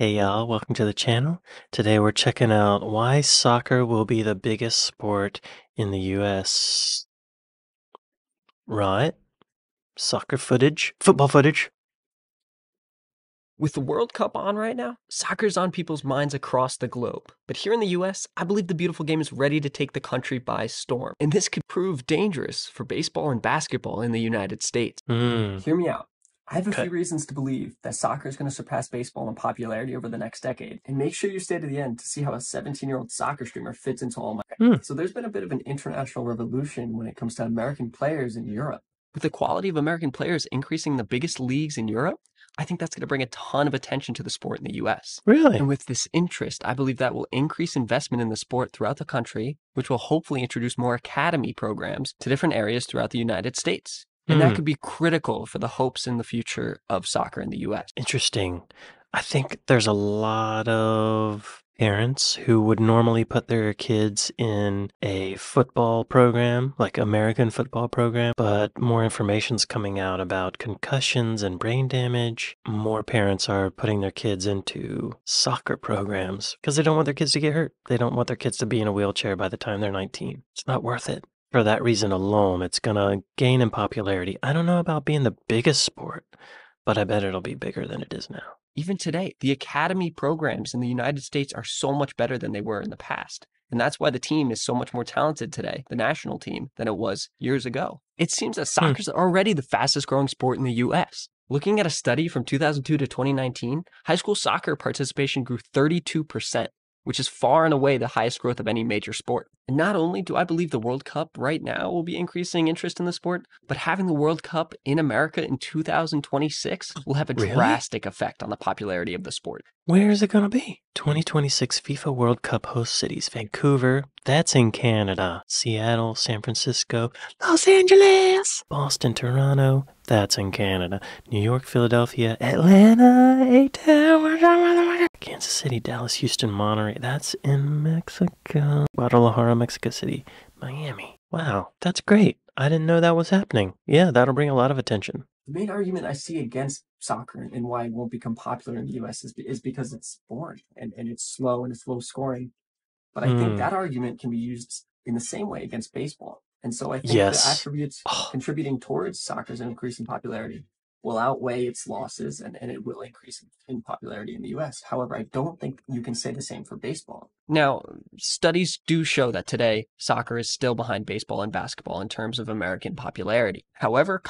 Hey y'all, welcome to the channel. Today we're checking out why soccer will be the biggest sport in the US. Right? Soccer footage? Football footage? With the World Cup on right now, soccer's on people's minds across the globe. But here in the US, I believe the beautiful game is ready to take the country by storm. And this could prove dangerous for baseball and basketball in the United States. Hear me out. I have a Okay. few reasons to believe that soccer is going to surpass baseball in popularity over the next decade. And make sure you stay to the end to see how a 17-year-old soccer streamer fits into all my. So there's been a bit of an international revolution when it comes to American players in Europe. With the quality of American players increasing in the biggest leagues in Europe, I think that's going to bring a ton of attention to the sport in the US. Really? And with this interest, I believe that will increase investment in the sport throughout the country, which will hopefully introduce more academy programs to different areas throughout the United States. And that could be critical for the hopes in the future of soccer in the US. Interesting. I think there's a lot of parents who would normally put their kids in a football program, like American football program, but more information's coming out about concussions and brain damage. More parents are putting their kids into soccer programs because they don't want their kids to get hurt. They don't want their kids to be in a wheelchair by the time they're 19. It's not worth it. For that reason alone, it's going to gain in popularity. I don't know about being the biggest sport, but I bet it'll be bigger than it is now. Even today, the academy programs in the United States are so much better than they were in the past. And that's why the team is so much more talented today, the national team, than it was years ago. It seems that soccer is already the fastest growing sport in the US. Looking at a study from 2002 to 2019, high school soccer participation grew 32%, which is far and away the highest growth of any major sport. And not only do I believe the World Cup right now will be increasing interest in the sport, but having the World Cup in America in 2026 will have a Really? drastic effect on the popularity of the sport. Where is it going to be? 2026 FIFA World Cup host cities. Vancouver, that's in Canada. Seattle, San Francisco, Los Angeles, Boston, Toronto, that's in Canada. New York, Philadelphia, Atlanta, A-Town, Kansas City, Dallas, Houston, Monterey, that's in Mexico. Guadalajara, Mexico City, Miami. Wow, that's great. I didn't know that was happening. Yeah, that'll bring a lot of attention. The main argument I see against soccer and why it won't become popular in the US is because it's boring and it's slow and it's low scoring. But I think that argument can be used in the same way against baseball. And so I think the attributes contributing towards soccer's increasing popularity will outweigh its losses and it will increase in popularity in the US. However, I don't think you can say the same for baseball. Now, studies do show that today soccer is still behind baseball and basketball in terms of American popularity. However,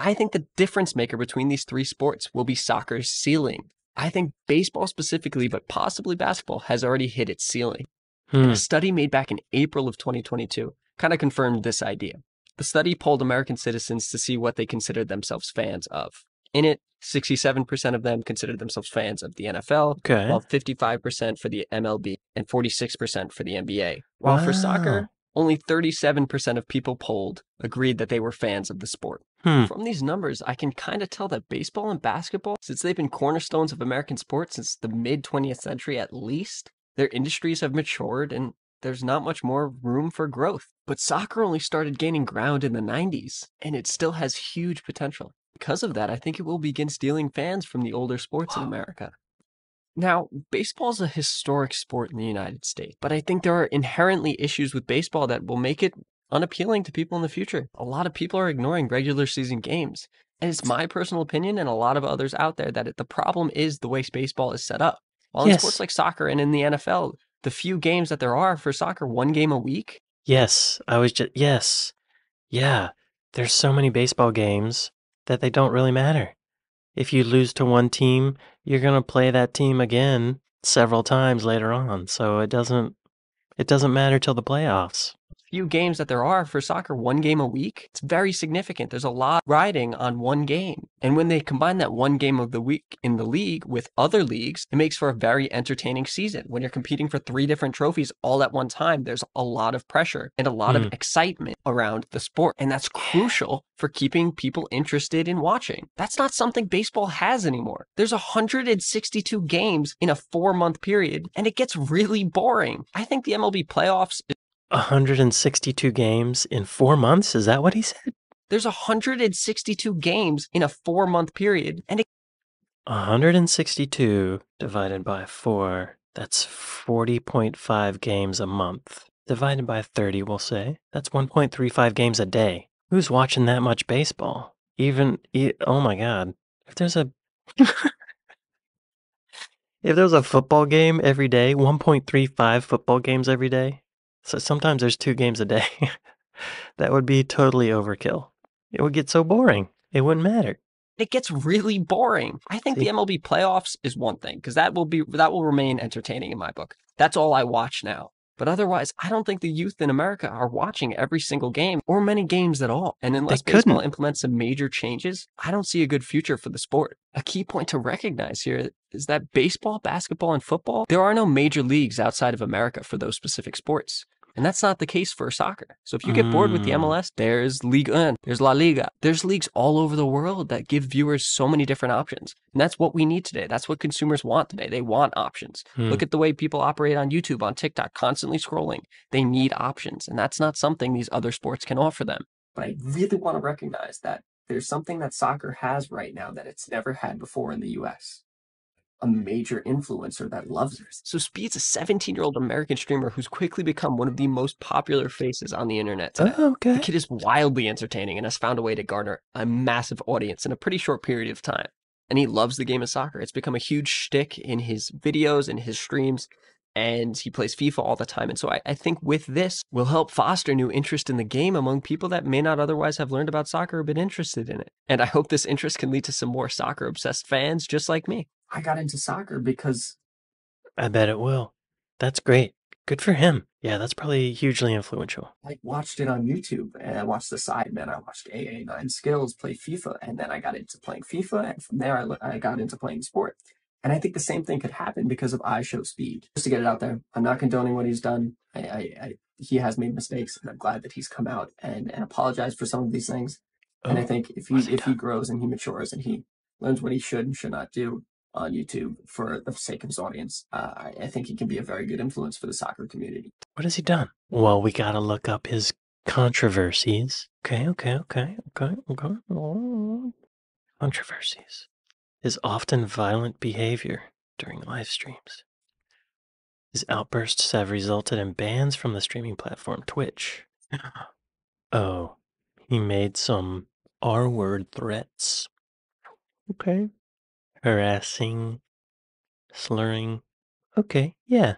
I think the difference maker between these three sports will be soccer's ceiling. I think baseball specifically, but possibly basketball, has already hit its ceiling. And a study made back in April of 2022 kind of confirmed this idea. The study polled American citizens to see what they considered themselves fans of. In it, 67% of them considered themselves fans of the NFL, while 55% for the MLB and 46% for the NBA. While for soccer, only 37% of people polled agreed that they were fans of the sport. From these numbers, I can kind of tell that baseball and basketball, since they've been cornerstones of American sports since the mid-20th century at least, their industries have matured and there's not much more room for growth. But soccer only started gaining ground in the 90s, and it still has huge potential. Because of that, I think it will begin stealing fans from the older sports in America. Now, baseball is a historic sport in the United States, but I think there are inherently issues with baseball that will make it unappealing to people in the future. A lot of people are ignoring regular season games, and it's my personal opinion and a lot of others out there that the problem is the way baseball is set up. While in sports like soccer and in the NFL, the few games that there are for soccer, one game a week. Yes, yeah, there's so many baseball games that they don't really matter. If you lose to one team, you're going to play that team again several times later on. So it doesn't matter till the playoffs. Few games that there are for soccer, one game a week, it's very significant. There's a lot riding on one game. And when they combine that one game of the week in the league with other leagues, it makes for a very entertaining season. When you're competing for 3 different trophies all at one time, there's a lot of pressure and a lot of excitement around the sport. And that's crucial for keeping people interested in watching. That's not something baseball has anymore. There's 162 games in a 4-month period, and it gets really boring. I think the MLB playoffs 162 games in 4 months? Is that what he said? There's 162 games in a 4-month period, and 162 divided by 4, that's 40.5 games a month. Divided by 30, we'll say, that's 1.35 games a day. Who's watching that much baseball? Oh my God. If there's a if there was a football game every day, 1.35 football games every day. So sometimes there's 2 games a day. That would be totally overkill. It would get so boring. It wouldn't matter. It gets really boring. I think the See? MLB playoffs is one thing because that will remain entertaining in my book. That's all I watch now. But otherwise, I don't think the youth in America are watching every single game or many games at all. And They unless baseball couldn't. implements some major changes, I don't see a good future for the sport. A key point to recognize here is that baseball, basketball, and football, there are no major leagues outside of America for those specific sports. And that's not the case for soccer. So if you get bored with the MLS, there's Ligue 1, there's La Liga. There's leagues all over the world that give viewers so many different options. And that's what we need today. That's what consumers want today. They want options. Look at the way people operate on YouTube, on TikTok, constantly scrolling. They need options. And that's not something these other sports can offer them. But I really want to recognize that there's something that soccer has right now that it's never had before in the US. A major influencer that loves it. So Speed's a 17-year-old American streamer who's quickly become one of the most popular faces on the internet today. Oh, okay. The kid is wildly entertaining and has found a way to garner a massive audience in a pretty short period of time. And he loves the game of soccer. It's become a huge shtick in his videos and his streams, and he plays FIFA all the time. And so I think with this, will help foster new interest in the game among people that may not otherwise have learned about soccer or been interested in it. And I hope this interest can lead to some more soccer-obsessed fans just like me. I got into soccer because I bet it will. That's great. Good for him. Yeah, that's probably hugely influential. I watched it on YouTube and I watched the Sidemen. I watched AA9 Skills play FIFA, and then I got into playing FIFA, and from there I got into playing the sport. And I think the same thing could happen because of iShowSpeed. Just to get it out there, I'm not condoning what he's done. He has made mistakes, and I'm glad that he's come out and apologized for some of these things. And I think if he grows and he matures and he learns what he should and should not do on YouTube for the sake of his audience, I think he can be a very good influence for the soccer community. What has he done? Well, we gotta look up his controversies. Okay. Controversies. His often violent behavior during live streams. His outbursts have resulted in bans from the streaming platform Twitch. Oh, he made some R-word threats. Okay. Harassing, slurring. Okay, yeah.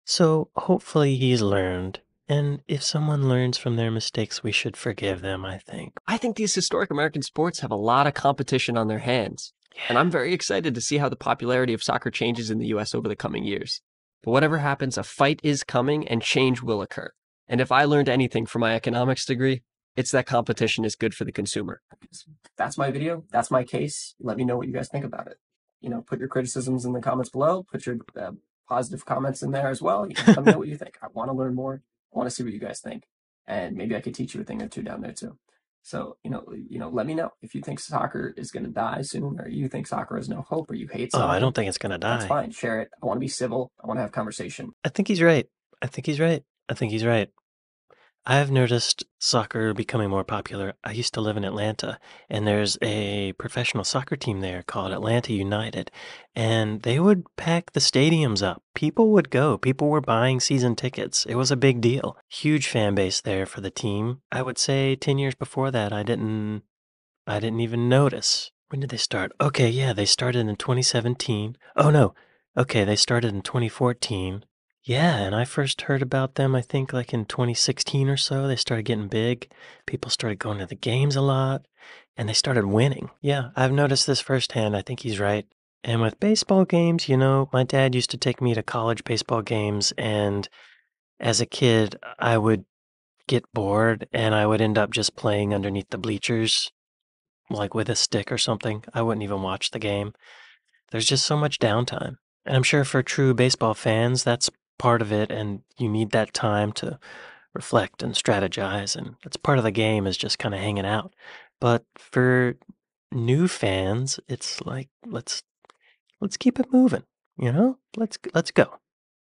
So hopefully he's learned. And if someone learns from their mistakes, we should forgive them, I think. I think these historic American sports have a lot of competition on their hands. And I'm very excited to see how the popularity of soccer changes in the US over the coming years. But whatever happens, a fight is coming and change will occur. And if I learned anything from my economics degree, it's that competition is good for the consumer. That's my video. That's my case. Let me know what you guys think about it. Put your criticisms in the comments below. Put your positive comments in there as well. Let me know what you think. I want to learn more. I want to see what you guys think. And maybe I could teach you a thing or two down there too. So, let me know if you think soccer is going to die soon, or you think soccer has no hope, or you hate soccer. Oh, I don't think it's going to die. That's fine. Share it. I want to be civil. I want to have conversation. I think he's right. I think he's right. I've noticed soccer becoming more popular. I used to live in Atlanta, and there's a professional soccer team there called Atlanta United, and they would pack the stadiums up. People would go. People were buying season tickets. It was a big deal. Huge fan base there for the team. I would say 10 years before that, I didn't even notice. When did they start? Okay, yeah, they started in 2017. Oh, no. Okay, they started in 2014. Yeah, and I first heard about them, I think, like in 2016 or so. They started getting big. People started going to the games a lot, and they started winning. Yeah, I've noticed this firsthand. I think he's right. And with baseball games, my dad used to take me to college baseball games, and as a kid, I would get bored, and I would end up just playing underneath the bleachers, like with a stick or something. I wouldn't even watch the game. There's just so much downtime. And I'm sure for true baseball fans, that's part of it, and you need that time to reflect and strategize, and it's part of the game is just kind of hanging out. But for new fans, it's like let's keep it moving, Let's go.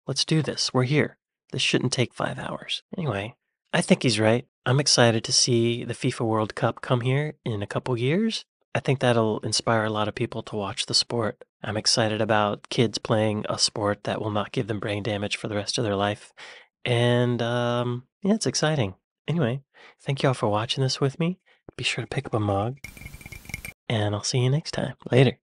Let's do this. We're here. This shouldn't take 5 hours. Anyway, I think he's right. I'm excited to see the FIFA World Cup come here in a couple years. I think that'll inspire a lot of people to watch the sport. I'm excited about kids playing a sport that will not give them brain damage for the rest of their life. And yeah, it's exciting. Anyway, thank you all for watching this with me. Be sure to pick up a mug, and I'll see you next time. Later.